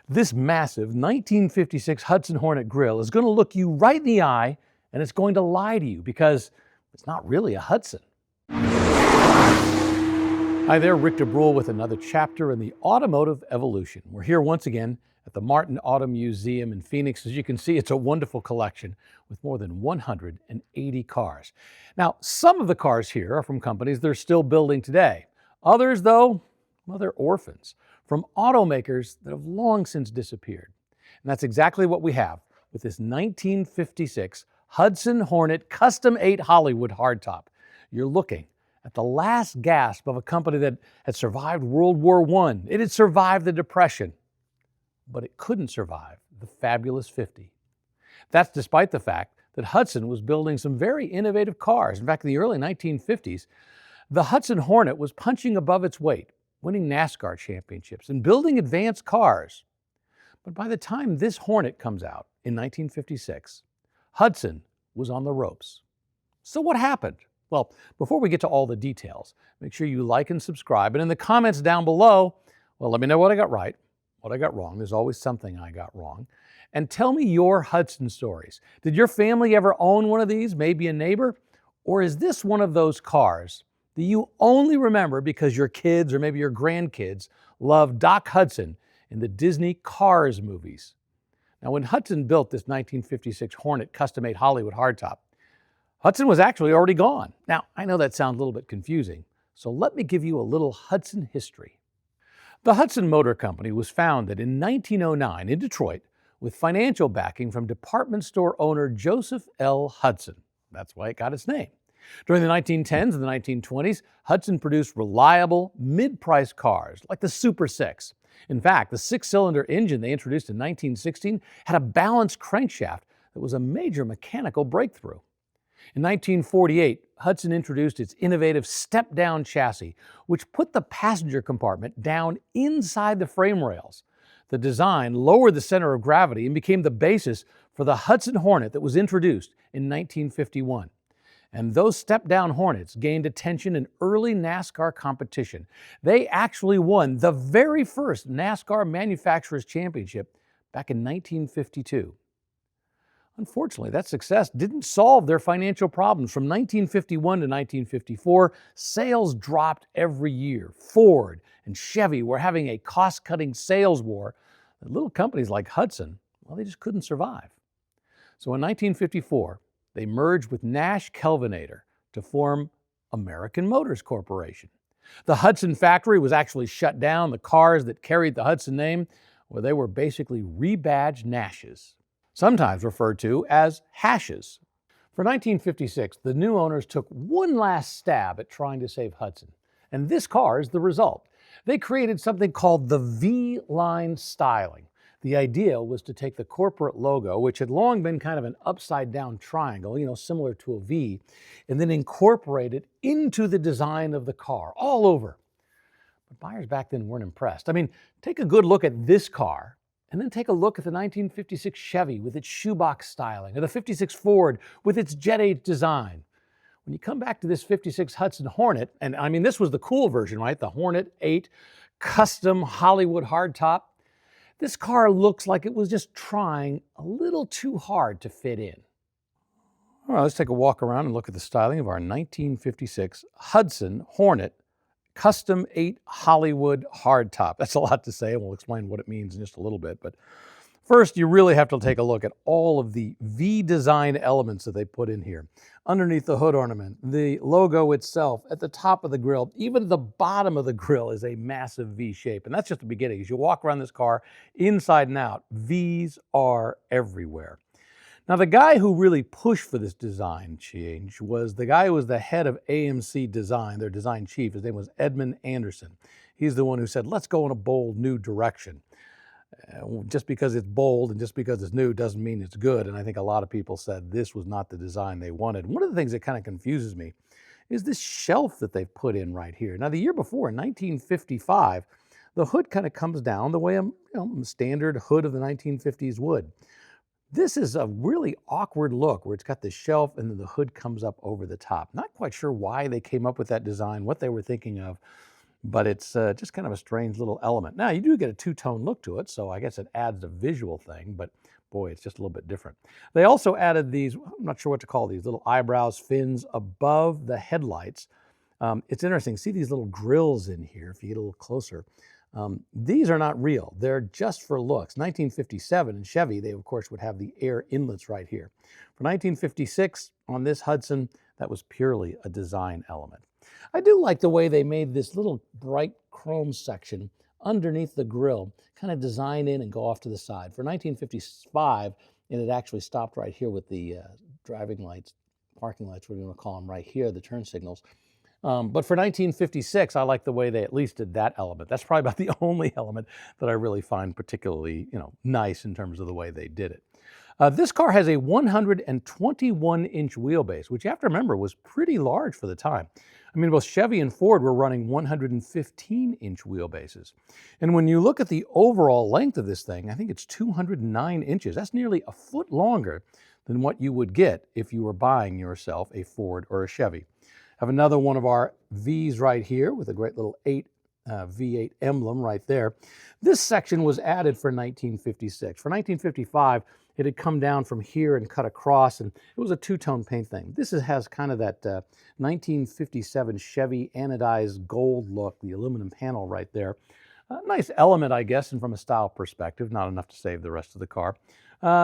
This massive 1956 Hudson Hornet grill is going to look you right in the eye, and it's going to lie to you because it's not really a Hudson. Hi there, Rick DeBrule with another chapter in the automotive evolution. We're here once again at the Martin Auto Museum in Phoenix. As you can see, it's a wonderful collection with more than 180 cars. Now, some of the cars here are from companies they're still building today. Others, though, well, they're orphans from automakers that have long since disappeared. And that's exactly what we have with this 1956 Hudson Hornet Custom 8 Hollywood hardtop. You're looking at the last gasp of a company that had survived World War I. It had survived the Depression, but it couldn't survive the fabulous 50. That's despite the fact that Hudson was building some very innovative cars. In fact, in the early 1950s, the Hudson Hornet was punching above its weight, winning NASCAR championships and building advanced cars. But by the time this Hornet comes out in 1956, Hudson was on the ropes. So what happened? Well, before we get to all the details, make sure you like and subscribe. And in the comments down below, well, let me know what I got right, what I got wrong. There's always something I got wrong. And tell me your Hudson stories. Did your family ever own one of these, maybe a neighbor? Or is this one of those cars that you only remember because your kids or maybe your grandkids loved Doc Hudson in the Disney Cars movies? Now, when Hudson built this 1956 Hornet Custom 8 Hollywood hardtop, Hudson was actually already gone. Now, I know that sounds a little bit confusing, so let me give you a little Hudson history. The Hudson Motor Company was founded in 1909 in Detroit with financial backing from department store owner Joseph L. Hudson. That's why it got its name. During the 1910s and the 1920s, Hudson produced reliable, mid-price cars like the Super 6. In fact, the six-cylinder engine they introduced in 1916 had a balanced crankshaft that was a major mechanical breakthrough. In 1948, Hudson introduced its innovative step-down chassis, which put the passenger compartment down inside the frame rails. The design lowered the center of gravity and became the basis for the Hudson Hornet that was introduced in 1951. And those step-down Hornets gained attention in early NASCAR competition. They actually won the very first NASCAR Manufacturers Championship back in 1952. Unfortunately, that success didn't solve their financial problems. From 1951 to 1954, sales dropped every year. Ford and Chevy were having a cost-cutting sales war that little companies like Hudson, well, they just couldn't survive. So in 1954, they merged with Nash Kelvinator to form American Motors Corporation. The Hudson factory was actually shut down. The cars that carried the Hudson name, well, they were basically rebadged Nashes, sometimes referred to as hashes. For 1956, the new owners took one last stab at trying to save Hudson, and this car is the result. They created something called the V-line styling. The idea was to take the corporate logo, which had long been kind of an upside-down triangle, similar to a V, and then incorporate it into the design of the car, all over. But buyers back then weren't impressed. I mean, take a good look at this car, and then take a look at the 1956 Chevy with its shoebox styling, or the 56 Ford with its Jet Age design. When you come back to this 56 Hudson Hornet, and I mean, this was the cool version, right? The Hornet 8 Custom Hollywood hardtop. This car looks like it was just trying a little too hard to fit in. All right, let's take a walk around and look at the styling of our 1956 Hudson Hornet Custom 8 Hollywood hardtop. That's a lot to say, and we'll explain what it means in just a little bit. But first, you really have to take a look at all of the V-design elements that they put in here. Underneath the hood ornament, the logo itself, at the top of the grille, even the bottom of the grille is a massive V shape. And that's just the beginning. As you walk around this car, inside and out, V's are everywhere. Now, the guy who really pushed for this design change was the guy who was the head of AMC Design, their design chief. His name was Edmund Anderson. He's the one who said, let's go in a bold new direction. Just because it's bold and just because it's new doesn't mean it's good. And I think a lot of people said this was not the design they wanted. One of the things that kind of confuses me is this shelf that they've put in right here. Now, the year before, in 1955, the hood kind of comes down the way a standard hood of the 1950s would. This is a really awkward look where it's got this shelf and then the hood comes up over the top. Not quite sure why they came up with that design, what they were thinking of. but it's just kind of a strange little element. Now, you do get a two-tone look to it, so I guess it adds a visual thing, but boy, it's just a little bit different. They also added these, I'm not sure what to call these, little eyebrows, fins above the headlights. It's interesting, see these little grills in here, if you get a little closer. These are not real. They're just for looks. 1957 in Chevy, they of course would have the air inlets right here. For 1956 on this Hudson, that was purely a design element. I do like the way they made this little bright chrome section underneath the grille, kind of design in and go off to the side. For 1955, and it actually stopped right here with the driving lights, parking lights, we're going to call them right here, the turn signals. But for 1956, I like the way they at least did that element. That's probably about the only element that I really find particularly, nice in terms of the way they did it. This car has a 121-inch wheelbase, which you have to remember was pretty large for the time. I mean, both Chevy and Ford were running 115-inch wheelbases. And when you look at the overall length of this thing, I think it's 209 inches. That's nearly a foot longer than what you would get if you were buying yourself a Ford or a Chevy. Have another one of our Vs right here with a great little V8 emblem right there. This section was added for 1956. For 1955, it had come down from here and cut across, and it was a two-tone paint thing. This has kind of that 1957 Chevy anodized gold look, the aluminum panel right there. A nice element, I guess, and from a style perspective, not enough to save the rest of the car.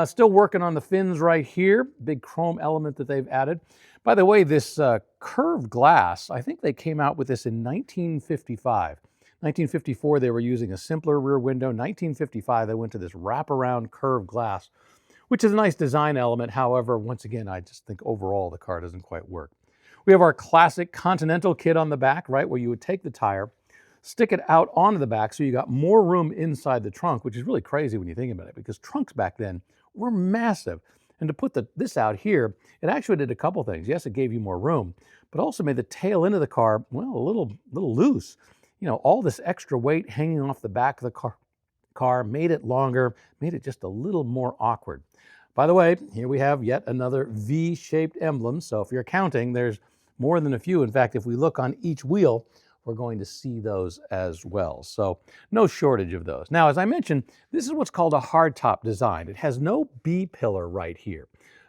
Still working on the fins right here, big chrome element that they've added. By the way, this curved glass, I think they came out with this in 1955. 1954, they were using a simpler rear window. 1955, they went to this wraparound curved glass, which is a nice design element. However, once again, I just think overall the car doesn't quite work. We have our classic Continental kit on the back, right, where you would take the tire, stick it out onto the back so you got more room inside the trunk, which is really crazy when you think about it, because trunks back then were massive. And to put this out here, it actually did a couple things. Yes, it gave you more room, but also made the tail end of the car, well, a little loose. All this extra weight hanging off the back of the car made it longer, made it just a little more awkward. By the way, here we have yet another V-shaped emblem. So if you're counting, there's more than a few. In fact, if we look on each wheel, we're going to see those as well. So no shortage of those. Now, as I mentioned, this is what's called a hardtop design. It has no B-pillar right here.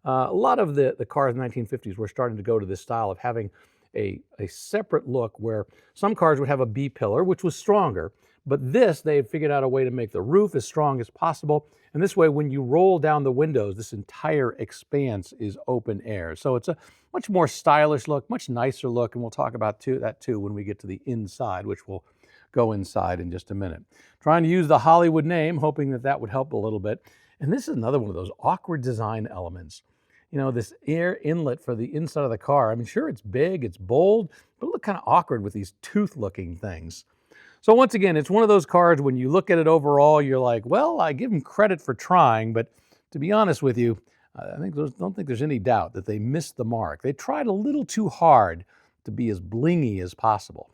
A lot of the cars in the 1950s were starting to go to this style of having a separate look where some cars would have a B-pillar, which was stronger, but this, they had figured out a way to make the roof as strong as possible. And this way, when you roll down the windows, this entire expanse is open air. So it's a much more stylish look, much nicer look, and we'll talk about that too when we get to the inside, which we'll go inside in just a minute. Trying to use the Hollywood name, hoping that would help a little bit. And this is another one of those awkward design elements. This air inlet for the inside of the car. I mean, sure, it's big, it's bold, but it look kind of awkward with these tooth-looking things. So once again, it's one of those cars, when you look at it overall, you're like, well, I give them credit for trying, but to be honest with you, don't think there's any doubt that they missed the mark. They tried a little too hard to be as blingy as possible.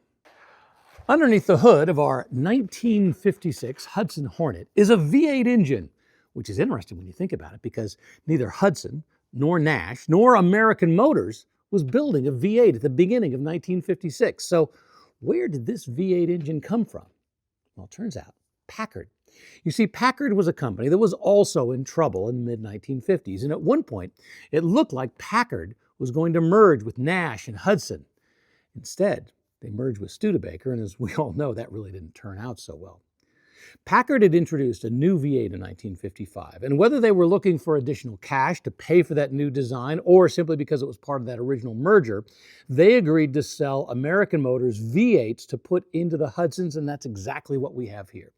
Underneath the hood of our 1956 Hudson Hornet is a V8 engine, which is interesting when you think about it, because neither Hudson, nor Nash, nor American Motors was building a V8 at the beginning of 1956. So where did this V8 engine come from? Well, it turns out, Packard. You see, Packard was a company that was also in trouble in the mid-1950s, and at one point, it looked like Packard was going to merge with Nash and Hudson. Instead, they merged with Studebaker, and as we all know, that really didn't turn out so well. Packard had introduced a new V8 in 1955, and whether they were looking for additional cash to pay for that new design or simply because it was part of that original merger, they agreed to sell American Motors V8s to put into the Hudsons, and that's exactly what we have here.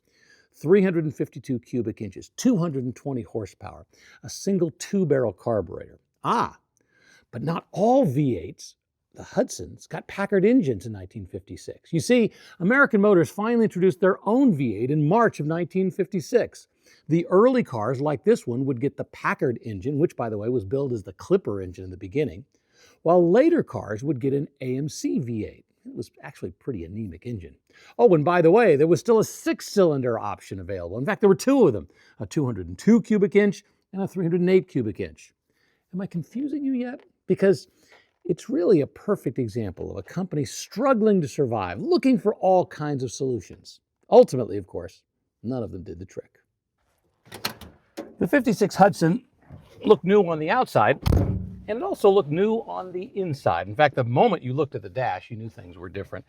352 cubic inches, 220 horsepower, a single two-barrel carburetor. But not all V8s, the Hudsons, got Packard engines in 1956. You see, American Motors finally introduced their own V8 in March of 1956. The early cars, like this one, would get the Packard engine, which, by the way, was billed as the Clipper engine in the beginning, while later cars would get an AMC V8. It was actually a pretty anemic engine. Oh, and by the way, there was still a six-cylinder option available. In fact, there were two of them, a 202 cubic inch and a 308 cubic inch. Am I confusing you yet? Because It's really a perfect example of a company struggling to survive, looking for all kinds of solutions. Ultimately, of course, none of them did the trick. The 56 Hudson looked new on the outside, and it also looked new on the inside. In fact, the moment you looked at the dash, you knew things were different.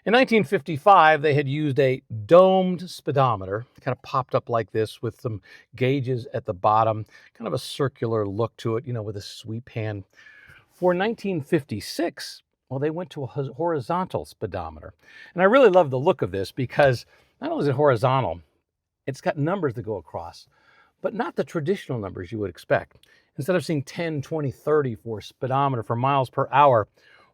In 1955, they had used a domed speedometer, kind of popped up like this with some gauges at the bottom, kind of a circular look to it, with a sweep hand. For 1956, well, they went to a horizontal speedometer. And I really love the look of this because not only is it horizontal, it's got numbers that go across, but not the traditional numbers you would expect. Instead of seeing 10, 20, 30 for speedometer for miles per hour,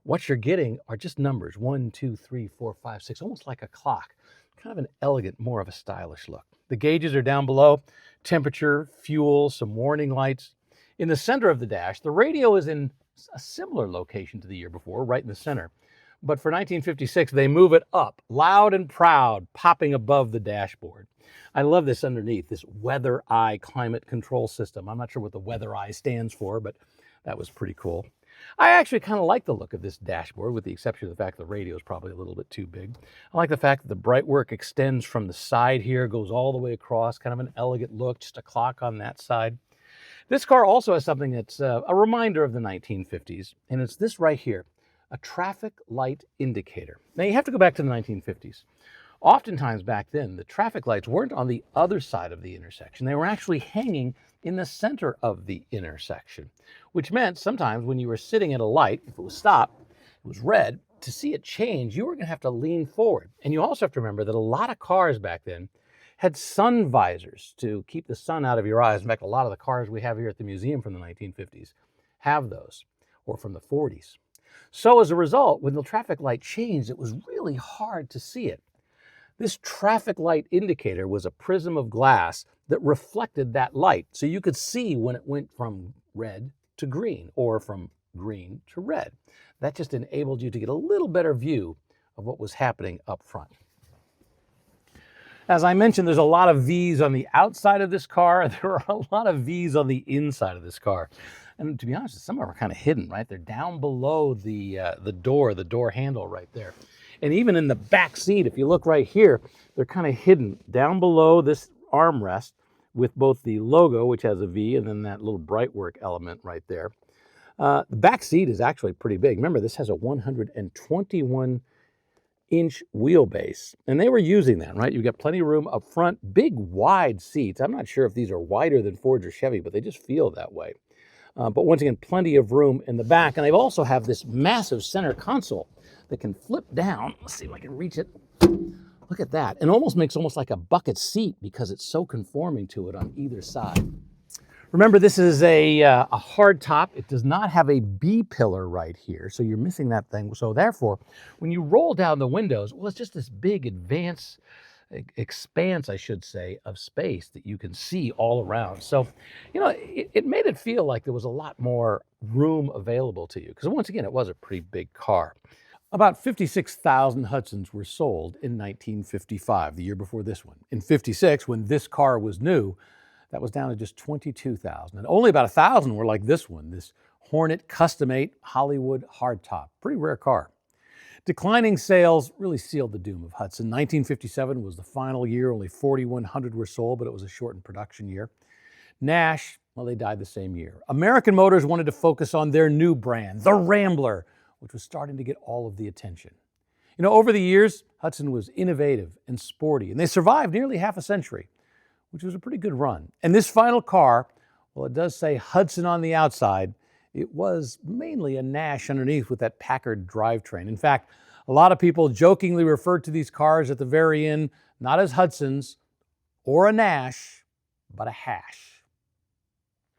what you're getting are just numbers, 1, 2, 3, 4, 5, 6, almost like a clock. Kind of an elegant, more of a stylish look. The gauges are down below, temperature, fuel, some warning lights. In the center of the dash, the radio is in a similar location to the year before, right in the center. But for 1956, they move it up, loud and proud, popping above the dashboard. I love this underneath, this weather eye climate control system. I'm not sure what the weather eye stands for, but that was pretty cool. I actually kind of like the look of this dashboard, with the exception of the fact the radio is probably a little bit too big. I like the fact that the bright work extends from the side here, goes all the way across, kind of an elegant look, just a clock on that side. This car also has something that's a reminder of the 1950s, and it's this right here, a traffic light indicator. Now, you have to go back to the 1950s. Oftentimes back then, the traffic lights weren't on the other side of the intersection. They were actually hanging in the center of the intersection, which meant sometimes when you were sitting at a light, if it was stopped, it was red, to see it change, you were going to have to lean forward. And you also have to remember that a lot of cars back then had sun visors to keep the sun out of your eyes. In fact, a lot of the cars we have here at the museum from the 1950s have those, or from the 40s. So as a result, when the traffic light changed, it was really hard to see it. This traffic light indicator was a prism of glass that reflected that light, so you could see when it went from red to green or from green to red. That just enabled you to get a little better view of what was happening up front. As I mentioned, there's a lot of V's on the outside of this car. There are a lot of V's on the inside of this car. And to be honest, some of them are kind of hidden, right? They're down below the door handle right there. And even in the back seat, if you look right here, they're kind of hidden down below this armrest with both the logo, which has a V, and then that little bright work element right there. The back seat is actually pretty big. Remember, this has a 121-inch wheelbase, and they were using that, right? You've got plenty of room up front, big, wide seats. I'm not sure if these are wider than Ford or Chevy, but they just feel that way. But once again, plenty of room in the back, and they also have this massive center console that can flip down. Let's see if I can reach it. Look at that. It almost makes like a bucket seat because it's so conforming to it on either side. Remember, this is a hardtop. It does not have a B-pillar right here, so you're missing that thing. So therefore, when you roll down the windows, well, it's just this big expanse, I should say, of space that you can see all around. So, it made it feel like there was a lot more room available to you, because once again, it was a pretty big car. About 56,000 Hudsons were sold in 1955, the year before this one. In 56, when this car was new, that was down to just 22,000. And only about 1,000 were like this one, this Hornet Custom 8 Hollywood hardtop. Pretty rare car. Declining sales really sealed the doom of Hudson. 1957 was the final year. Only 4,100 were sold, but it was a shortened production year. Nash, well, they died the same year. American Motors wanted to focus on their new brand, the Rambler, which was starting to get all of the attention. Over the years, Hudson was innovative and sporty, and they survived nearly half a century, which was a pretty good run. And this final car, well, it does say Hudson on the outside. It was mainly a Nash underneath with that Packard drivetrain. In fact, a lot of people jokingly referred to these cars at the very end, not as Hudsons or a Nash, but a hash.